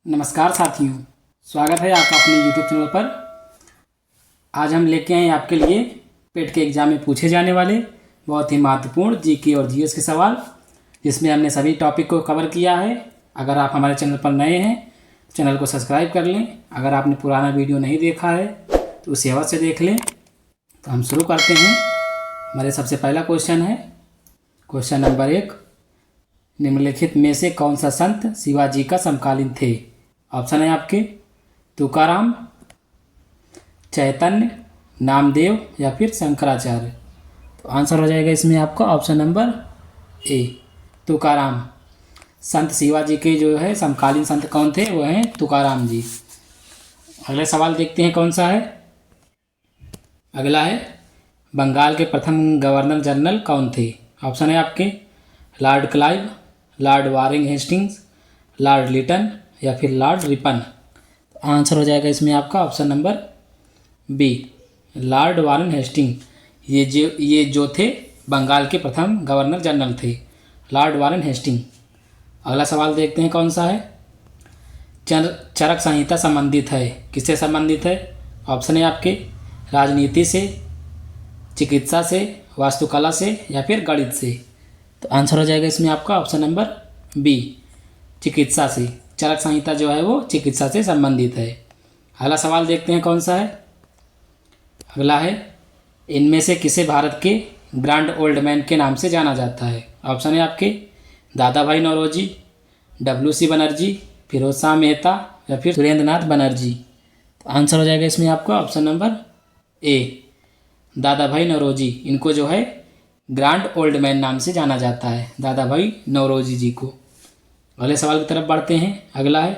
नमस्कार साथियों, स्वागत है आपका अपने YouTube चैनल पर। आज हम लेके आए आपके लिए पेट के एग्जाम में पूछे जाने वाले बहुत ही महत्वपूर्ण जीके और जीएस के सवाल, जिसमें हमने सभी टॉपिक को कवर किया है। अगर आप हमारे चैनल पर नए हैं तो चैनल को सब्सक्राइब कर लें। अगर आपने पुराना वीडियो नहीं देखा है तो उसे अवश्य देख लें। तो हम शुरू करते हैं। हमारे सबसे पहला क्वेश्चन है क्वेश्चन नंबर 1। निम्नलिखित में से कौन सा संत शिवाजी का समकालीन थे? ऑप्शन है आपके तुकाराम, चैतन्य, नामदेव या फिर शंकराचार्य। तो आंसर हो जाएगा इसमें आपका ऑप्शन नंबर ए, तुकाराम। संत शिवाजी के जो है समकालीन संत कौन थे? वो हैं तुकाराम जी। अगला सवाल देखते हैं कौन सा है। अगला है बंगाल के प्रथम गवर्नर जनरल कौन थे? ऑप्शन है आपके Lord Clive, Lord Warren Hastings, Lord Lytton या फिर लॉर्ड रिपन। तो आंसर हो जाएगा इसमें आपका option number B, Lord Warren Hasting. ये जो थे बंगाल के प्रथम गवर्नर जनरल थे, लॉर्ड वारन हेस्टिंग। अगला सवाल देखते हैं कौन सा है। चरक संहिता संबंधित है, किससे संबंधित है? ऑप्शन है आपके राजनीति से, चिकित्सा से, वास्तुकला से या फिर गणित से। तो आंसर हो जाएगा इसमें आपका ऑप्शन नंबर बी, चिकित्सा से। चरक संहिता जो है वो चिकित्सा से संबंधित है। अगला सवाल देखते हैं कौन सा है। अगला है इनमें से किसे भारत के ग्रैंड ओल्ड मैन के नाम से जाना जाता है? ऑप्शन है आपके दादा भाई नौरोजी, WC बनर्जी, फिरोज शाह मेहता या फिर सुरेंद्र नाथ बनर्जी। तो आंसर हो जाएगा इसमें आपका ऑप्शन नंबर ए, दादा भाई नौरोजी। इनको जो है ग्रैंड ओल्ड मैन नाम से जाना जाता है, दादा भाई नौरोजी जी को। अगले सवाल की तरफ बढ़ते हैं। अगला है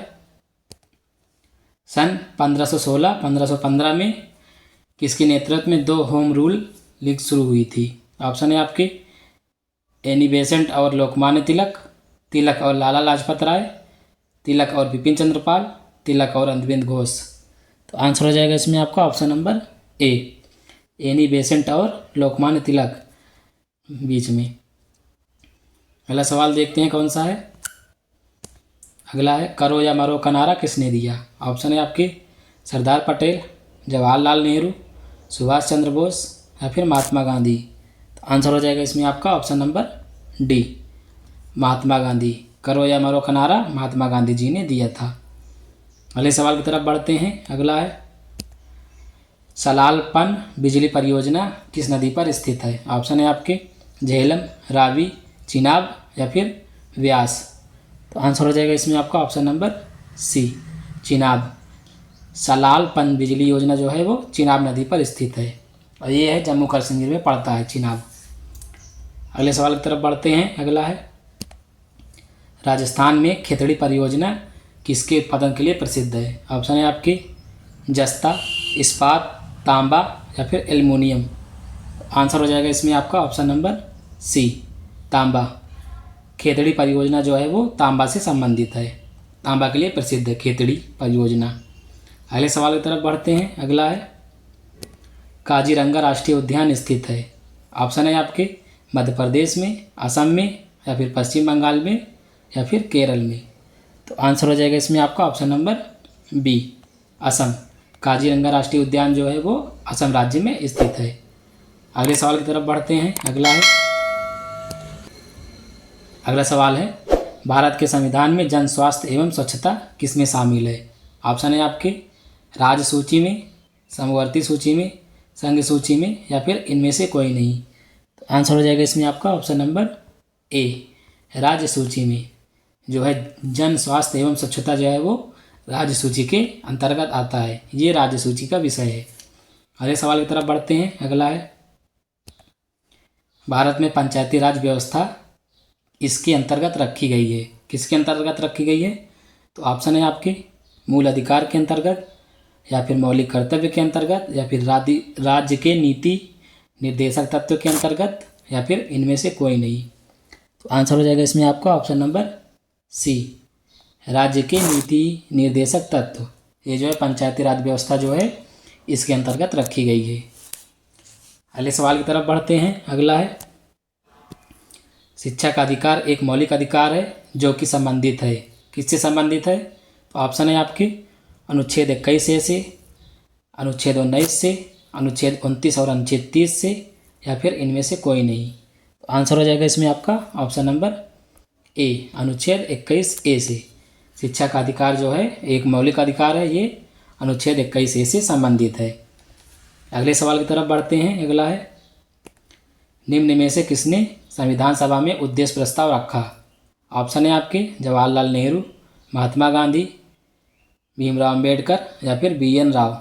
सन 1516-1515 में किसके नेतृत्व में 2 होम रूल लीग शुरू हुई थी? ऑप्शन है आपके एनी बेसेंट और लोकमान्य तिलक, तिलक और लाला लाजपत राय, तिलक और बिपिन चंद्रपाल, तिलक और अरविंद घोष। तो आंसर हो जाएगा इसमें आपका ऑप्शन नंबर ए, एनी बेसेंट और लोकमान्य तिलक बीच में। अगला सवाल देखते हैं कौन सा है। अगला है करो या मरो का नारा किसने दिया? ऑप्शन है आपके सरदार पटेल, जवाहरलाल नेहरू, सुभाष चंद्र बोस या फिर महात्मा गांधी। तो आंसर हो जाएगा इसमें आपका option number D, Mahatma Gandhi. करो या मरो का नारा महात्मा गांधी जी ने दिया था। अगले सवाल की तरफ बढ़ते हैं। अगला है सलालपन बिजली परियोजना किस नदी पर स्थित है? ऑप्शन है आपके झेलम, रावी, चिनाब या फिर व्यास। तो आंसर हो जाएगा इसमें आपका ऑप्शन नंबर सी, चिनाब। सलालपन बिजली योजना जो है वो चिनाब नदी पर स्थित है और ये है जम्मू कश्मीर में पड़ता है चिनाब। अगले सवाल की तरफ बढ़ते हैं। अगला है राजस्थान में खेतड़ी परियोजना किसके उत्पादन के लिए प्रसिद्ध है? ऑप्शन है आपके जस्ता, इस्पात, तांबा या फिर एल्युमिनियम। आंसर हो जाएगा इसमें आपका ऑप्शन नंबर सी, तांबा। खेतड़ी परियोजना जो है वो तांबा से संबंधित है, तांबा के लिए प्रसिद्ध है खेतड़ी परियोजना। अगले सवाल की तरफ बढ़ते हैं। अगला है काजीरंगा राष्ट्रीय उद्यान स्थित है? ऑप्शन है आपके मध्य प्रदेश में, असम में या फिर पश्चिम बंगाल में या फिर केरल में। तो आंसर हो जाएगा इसमें आपका option number B, Assam. Kaziranga राष्ट्रीय उद्यान जो है वो असम राज्य में स्थित है। अगले सवाल की तरफ बढ़ते हैं। अगला सवाल है भारत के संविधान में जन स्वास्थ्य एवं स्वच्छता किसमें शामिल है? ऑप्शन है आपके राज्य सूची में, समवर्ती सूची में, संघ सूची में या फिर इनमें से कोई नहीं। तो आंसर हो जाएगा इसमें आपका ऑप्शन नंबर ए, राज्य सूची में। जो है जन स्वास्थ्य एवं स्वच्छता जो है वो राज्य सूची के अंतर्गत आता है, ये राज्य सूची का विषय है। अगले सवाल की तरफ बढ़ते हैं। अगला है भारत में पंचायती राज व्यवस्था इसके अंतर्गत रखी गई है? किसके अंतर्गत रखी गई है? तो ऑप्शन है आपके मूल अधिकार के अंतर्गत या फिर मौलिक कर्तव्य के अंतर्गत या फिर राज्य के नीति निर्देशक तत्व के अंतर्गत या फिर इनमें से कोई नहीं। तो आंसर हो जाएगा इसमें आपका ऑप्शन नंबर सी, राज्य के नीति निर्देशक तत्व। ये जो है पंचायती राज व्यवस्था जो है इसके अंतर्गत रखी गई है। अगले सवाल की तरफ बढ़ते हैं। अगला है शिक्षा का अधिकार एक मौलिक अधिकार है जो कि संबंधित है, किससे संबंधित है? तो ऑप्शन है आपके अनुच्छेद 21 से, अनुच्छेद 19 से, अनुच्छेद 29 और अनुच्छेद 30 से, या फिर इनमें से कोई नहीं। तो आंसर हो जाएगा इसमें आपका ऑप्शन नंबर ए, अनुच्छेद 21A से। शिक्षा का अधिकार जो है एक मौलिक अधिकार है, ये अनुच्छेद 21A से संबंधित है। अगले सवाल की तरफ बढ़ते हैं। अगला है, निम्न में से किसने संविधान सभा में उद्देश्य प्रस्ताव रखा? ऑप्शन है आपके जवाहरलाल नेहरू, महात्मा गांधी, भीमराव अम्बेडकर, या फिर BN राव।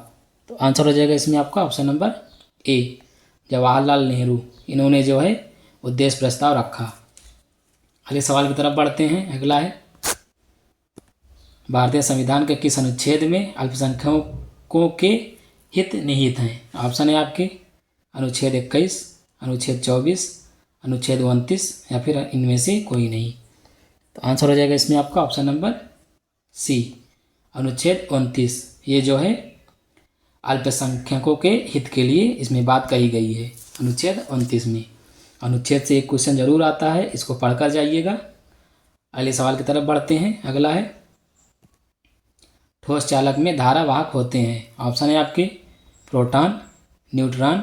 तो आंसर हो जाएगा इसमें आपका ऑप्शन नंबर ए, जवाहरलाल नेहरू। इन्होंने जो है उद्देश्य प्रस्ताव रखा। अगले सवाल की तरफ बढ़ते हैं। अगला है, भारतीय संविधान के किस अनुच्छेद में अल्पसंख्यकों के हित निहित हैं? ऑप्शन है आपके अनुच्छेद 21, अनुच्छेद 24, अनुच्छेद 29, या फिर इनमें से कोई नहीं। तो आंसर हो जाएगा इसमें आपका ऑप्शन नंबर सी, अनुच्छेद 29। ये जो है अल्पसंख्यकों के हित के लिए इसमें बात कही गई है, अनुच्छेद 29 में। अनुच्छेद से एक क्वेश्चन जरूर आता है, इसको पढ़कर जाइएगा। अगले सवाल की तरफ बढ़ते हैं। अगला है, ठोस चालक में धारावाहक होते हैं। ऑप्शन है आपके प्रोटॉन, न्यूट्रॉन,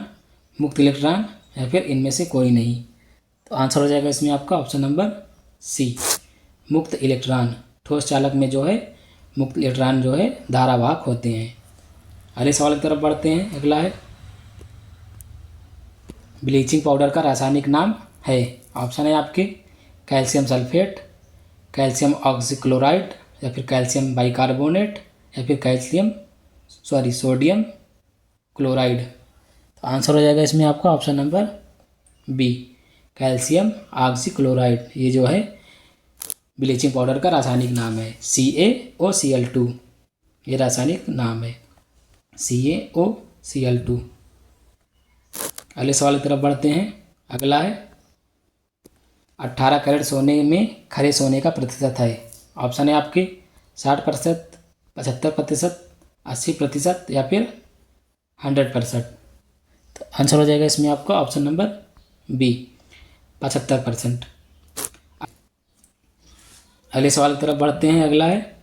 मुक्त इलेक्ट्रॉन, या फिर इनमें से कोई नहीं। तो आंसर हो जाएगा इसमें आपका ऑप्शन नंबर सी, मुक्त इलेक्ट्रॉन। ठोस चालक में जो है मुक्त इलेक्ट्रॉन जो है धारावाहक होते हैं। अगले सवाल की तरफ बढ़ते हैं। अगला है, ब्लीचिंग पाउडर का रासायनिक नाम है। ऑप्शन है आपके कैल्शियम सल्फेट, कैल्शियम ऑक्सीक्लोराइड, या फिर कैल्शियम बाइकार्बोनेट, या फिर सोडियम क्लोराइड। तो आंसर हो जाएगा इसमें आपका option number B, calcium oxychloride. ये जो है ब्लीचिंग पाउडर का रासायनिक नाम है, CaOCl2। ये रासायनिक नाम है, CaOCl2। अगले सवाल की तरफ बढ़ते हैं। अगला है, 18 कैरेट सोने में खरे सोने का प्रतिशत है। ऑप्शन है आपके 60%, 75%, 80%, या फिर 100%। तो आंसर हो जाएगा इसमें आपका ऑप्शन नंबर बी, 75%। अगले सवाल की तरफ बढ़ते हैं। अगला है,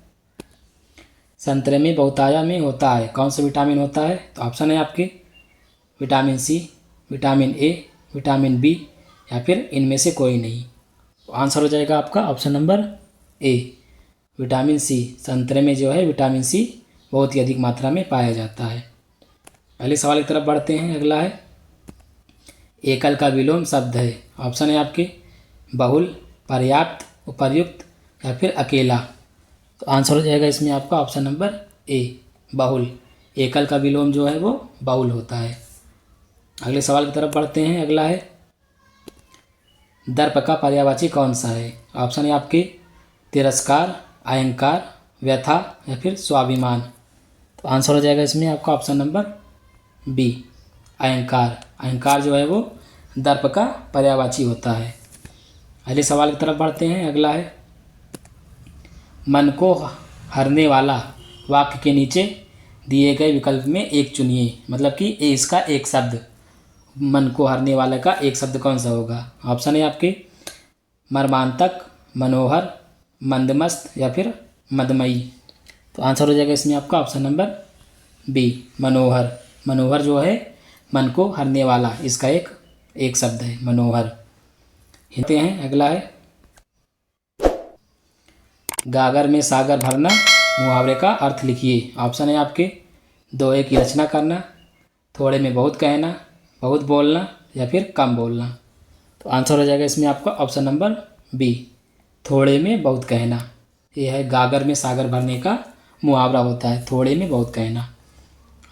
संतरे में बहुतायत में होता है, कौन सा विटामिन होता है? तो ऑप्शन है आपके vitamin C, vitamin A, vitamin B, या फिर इनमें से कोई नहीं। तो आंसर हो जाएगा आपका option number A, vitamin C. संतरे में जो है विटामिन सी बहुत ही अधिक मात्रा में पाया जाता है। अगले सवाल की तरफ बढ़ते हैं। अगला है, एकल का विलोम शब्द है। ऑप्शन है आपके बहुल, पर्याप्त, उपर्युक्त, या फिर अकेला। तो आंसर हो जाएगा इसमें आपका ऑप्शन नंबर ए, बहुल। एकल का विलोम जो है वो बहुल होता है। अगले सवाल की तरफ बढ़ते हैं। अगला है, दर्प का पर्यायवाची कौन सा है? ऑप्शन है आपके तिरस्कार, अहंकार, व्यथा, या फिर स्वाभिमान। तो आंसर हो जाएगा इसमें आपका ऑप्शन नंबर बी, अहंकार। अहंकार जो है वो दर्प का पर्यायवाची होता है। अगले सवाल की तरफ बढ़ते हैं। अगला है, मन को हरने वाला वाक्य के नीचे दिए गए विकल्प में एक चुनिए। मतलब कि इसका एक शब्द, मन को हरने वाले का एक शब्द कौन सा होगा? ऑप्शन है आपके मर्मांतक, मनोहर, मंदमस्त, या फिर मदमयी। तो आंसर हो जाएगा इसमें आपका ऑप्शन नंबर बी, मनोहर। मनोहर जो है मन को हरने वाला, इसका एक शब्द है, मनोहर। हिंते हैं। अगला है, गागर में सागर भरना मुहावरे का अर्थ लिखिए। ऑप्शन है आपके दोहे की रचना करना, थोड़े में बहुत कहना, बहुत बोलना, या फिर कम बोलना। तो आंसर हो जाएगा इसमें आपका ऑप्शन नंबर बी, थोड़े में बहुत कहना। यह है गागर में सागर भरने का मुहावरा होता है, थोड़े में बहुत कहना।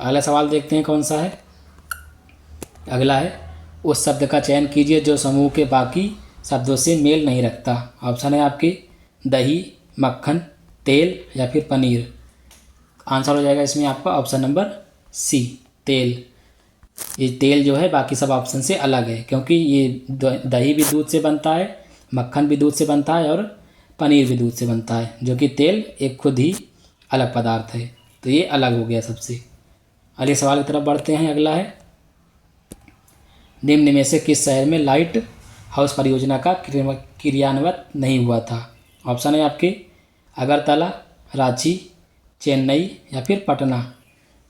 अगला सवाल देखते हैं कौन सा है। अगला है, उस शब्द का चयन कीजिए जो समूह के बाकी शब्दों से मेल नहीं रखता। ऑप्शन है आपके दही, मक्खन, तेल, या फिर पनीर। आंसर हो जाएगा इसमें आपका ऑप्शन नंबर सी, तेल। ये तेल जो है बाकी सब ऑप्शन से अलग है, क्योंकि ये दही भी दूध से बनता है, मक्खन भी दूध से बनता है, और पनीर भी दूध से बनता है, जो कि तेल एक खुद ही अलग पदार्थ है। तो ये अलग हो गया सबसे। अगले सवाल की तरफ बढ़ते हैं। अगला है, निम्न में से किस शहर में लाइट हाउस परियोजना का क्रियान्वित नहीं हुआ था? ऑप्शन है आपके अगरतला, रांची, चेन्नई या फिर पटना।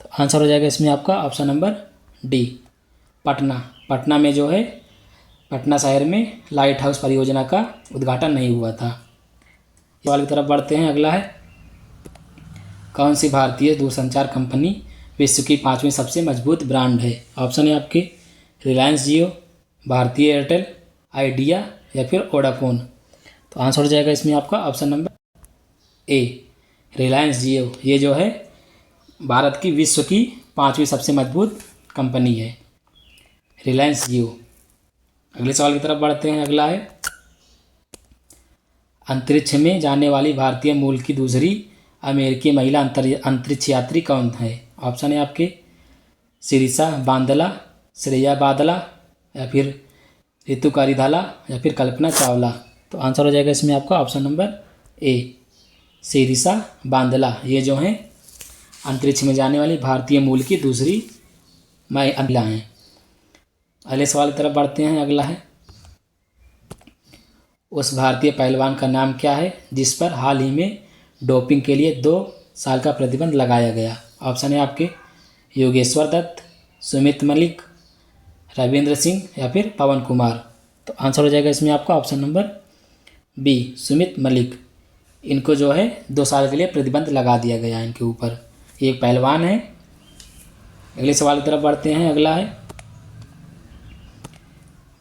तो आंसर हो जाएगा इसमें आपका option number D, Patna. Patna में जो है, पटना शहर में लाइट हाउस परियोजना का उद्घाटन नहीं हुआ था। सवाल की तरफ बढ़ते हैं। अगला है, कौन सी भारतीय दूरसंचार कंपनी विश्व की 5वीं सबसे मजबूत ब्रांड है? ऑप्शन है आपके रिलायंस जियो, भारतीय एयरटेल, आइडिया या फिर वोडाफोन। तो आंसर हो जाएगा इसमें आपका ऑप्शन नंबर ए, रिलायंस जियो। ये जो है भारत की विश्व की 5वीं सबसे मजबूत कंपनी है, रिलायंस जियो। अगले सवाल की तरफ बढ़ते हैं। अगला है, अंतरिक्ष में जाने वाली भारतीय मूल की दूसरी अमेरिकी महिला अंतरिक्ष यात्री कौन है? ऑप्शन है आपके शिरीषा बांदला, श्रेया बादला या फिर रितु कारीधाला या फिर कल्पना चावला। तो आंसर हो जाएगा इसमें आपका ऑप्शन नंबर ए, शिरीषा बांदला। ये जो हैं अंतरिक्ष में जाने वाली भारतीय मूल की दूसरी महिला हैं। अगले सवाल की तरफ बढ़ते हैं। अगला है, उस भारतीय पहलवान का नाम क्या है जिस पर हाल ही में डोपिंग के लिए 2 साल का प्रतिबंध लगाया गया? ऑप्शन है आपके योगेश्वर दत्त, सुमित मलिक, रविंद्र सिंह या फिर पवन कुमार। तो आंसर हो जाएगा इसमें आपका option number B, Sumit Malik. इनको जो है 2 साल के लिए प्रतिबंध लगा दिया गया है इनके ऊपर। एक पहलवान है। अगले सवाल की तरफ बढ़ते हैं। अगला है,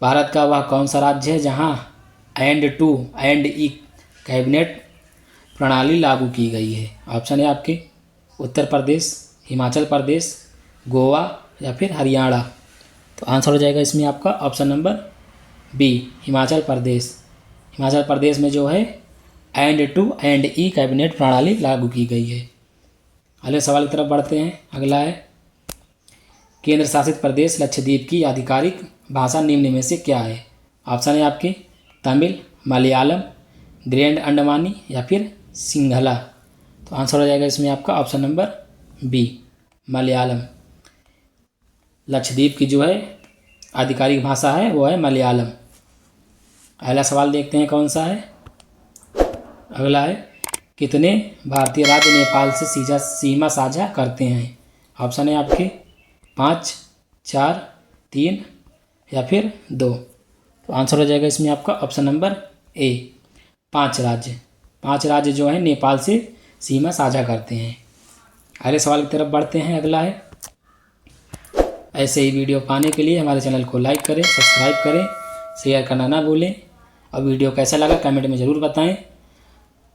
भारत का वह कौन सा राज्य है जहां एंड-टू-एंड-ई कैबिनेट प्रणाली लागू की गई है? ऑप्शन है आपके उत्तर प्रदेश, हिमाचल प्रदेश, गोवा या फिर हरियाणा। तो आंसर हो जाएगा इसमें आपका option number B, Himachal Pradesh. Himachal Pradesh में जो है एंड-टू-एंड-ई कैबिनेट प्रणाली लागू की गई है। अगले सवाल की तरफ बढ़ते हैं। अगला है, केंद्र शासित प्रदेश लक्षद्वीप की आधिकारिक भाषा निम्न में से क्या है? ऑप्शन है आपके तमिल, मलयालम, ग्रैंड अंडमानी या फिर सिंघला। तो आंसर हो जाएगा इसमें आपका option number B, Malayalam. Lakshadweep की जो है आधिकारिक भाषा है वो है मलयालम। अगला सवाल देखते हैं कौन सा है। अगला है, कितने भारतीय राज्य नेपाल से सीमा साझा करते हैं? ऑप्शन है आपके 5, 4, 3 या फिर 2। तो आंसर हो जाएगा इसमें आपका ऑप्शन नंबर ए, 5 राज्य। 5 राज्य जो है नेपाल से सीमा साझा करते हैं। अगले सवाल की तरफ बढ़ते हैं। अगला है, ऐसे ही वीडियो पाने के लिए हमारे चैनल को लाइक करें, सब्सक्राइब करें, शेयर करना ना भूलें और वीडियो कैसा लगा कमेंट में ज़रूर बताएं।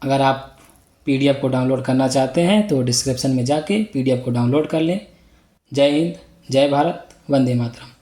अगर आप PDF को डाउनलोड करना चाहते हैं तो डिस्क्रिप्शन में जाके PDF को डाउनलोड कर लें। जय हिंद, जय भारत, वंदे मातरम।